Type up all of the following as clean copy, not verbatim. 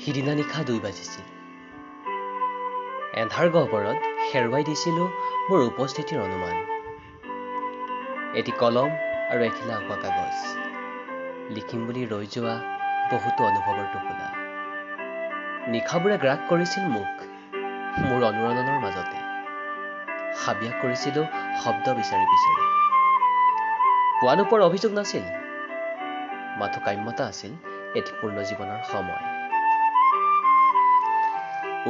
সিদিনা নিশা 2 বাজিছিল। এন্ধাৰ গহ্বৰত হেৰুৱাই দিছিলোঁ মোৰ উপস্থিতিৰ অনুমান। এটি কলম আৰু এখিলা উকা কাগজ। লিখিম বুলি ৰৈ যোৱা বহুতো অনুভৱৰ টোপোলা। নিশাবোৰে গ্ৰাস কৰিছিল মোক মোৰ অনুৰণনৰ মাজতে। হাবিয়াস কৰিছিলোঁ শব্দ বিচাৰি বিচাৰি। পোৱা নোপোৱাৰ অভিযোগ নাছিল, মাথো কাম্যতা আছিল এটি পূৰ্ণ জীৱনৰ সময়।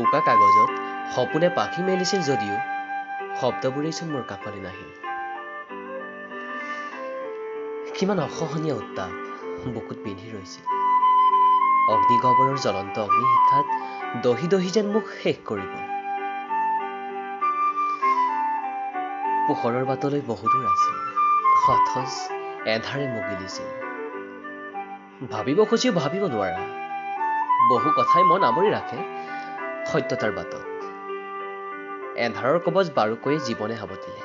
উকা কাগজত সপোনে পাখি মেলিছিল যদিও শব্দবোৰেইচোন মোৰ কাষলৈ নাহিল। কিমান অসহনীয় উত্তাপ বুকুত বিন্ধি ৰৈছিল। অগ্নিগহ্বৰৰ জ্বলন্ত অগ্নিশিখাত দহি দহি যেন মোক শেষ কৰিব। পোহৰৰ বাটলৈ বহুদূৰ আছিল, অথচ এন্ধাৰে মোক গিলিছিল। ভাবিব খুজিও ভাবিব নোৱাৰা বহু কথাই মন আৱৰি ৰাখে সত্যতাৰ বাটত। এন্ধাৰৰ কবচ বাৰুকৈয়ে জীৱনে সাৱটিলে।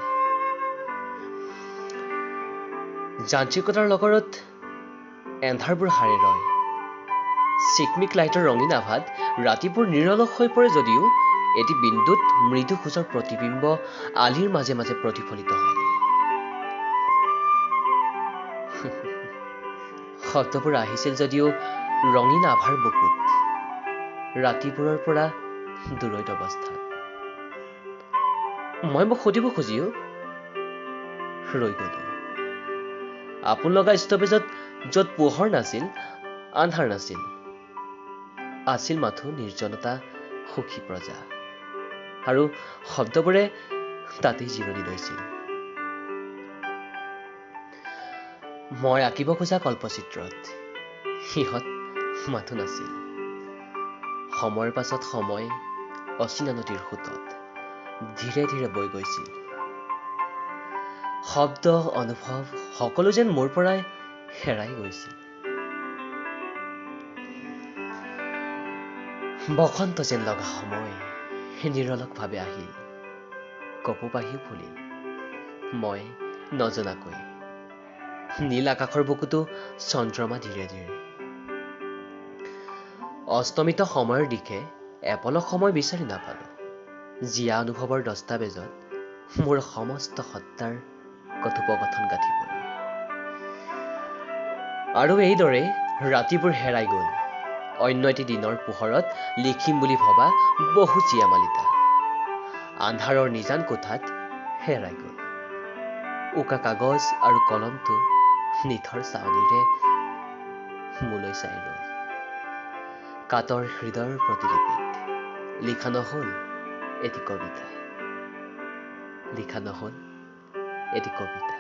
যান্ত্ৰিকতাৰ লগৰত এন্ধাৰবোৰ হাৰে ৰয়। চিকমিক লাইটৰ ৰঙীন আভাত ৰাতিবোৰ নিৰলস হৈ পৰে যদিও এটি বিন্দুত মৃদু খোজৰ প্ৰতিবিম্ব আলিৰ মাজে মাজে প্ৰতিফলিত হয়। শব্দবোৰ আহিছিল যদিও ৰঙীন আভাৰ বুকুত, ৰাতিবোৰৰ পৰা দূৰৈত অৱস্থাত। মই মোক সুধিব খুজিও ৰৈ গলো। আপোন লগা ষ্টপেজত য'ত পোহৰ নাছিল, আন্ধাৰ নাছিল, আছিল মাথো নিৰ্জনতা সুখী প্ৰজা। আৰু শব্দবোৰে তাতেই জিৰণি লৈছিল। মই আঁকিব খোজা কল্পচিত্ৰত সিহঁত মাথো নাছিল। সময়ৰ পাছত সময় অচিনা নদীৰ সোঁতত ধীৰে ধীৰে বৈ গৈছিল। শব্দ অনুভৱ সকলো যেন মোৰ পৰাই হেৰাই গৈছিল। বসন্ত যেন লগা সময় নিৰলসভাৱে আহিল, কপৌপাহিও ফুলিল মই নজনাকৈ। নীল আকাশৰ বুকুতো চন্দ্ৰমা ধীৰে ধীৰে। অস্তমিত সময়ৰ দিশে এপলক সময় বিচাৰি নাপালো। জীয়া অনুভৱৰ দস্তাবেজত মোৰ সমস্ত সত্তাৰ কথোপকথন গাঁঠিবলৈ। আৰু এইদৰে ৰাতিবোৰ হেৰাই গল। অন্য এটি দিনৰ পোহৰত লিখিম বুলি ভবা বহু জিয়ামালিতা আন্ধাৰৰ নিজান কোঠাত হেৰাই গল। উকা কাগজ আৰু কলমটো নিথৰ চাৱনিৰে মোলৈ চাই ৰল। কাতৰ হৃদয়ৰ প্ৰতিলিপিত লিখা নহল এটি কবিতা, লিখা নহল এটি কবিতা।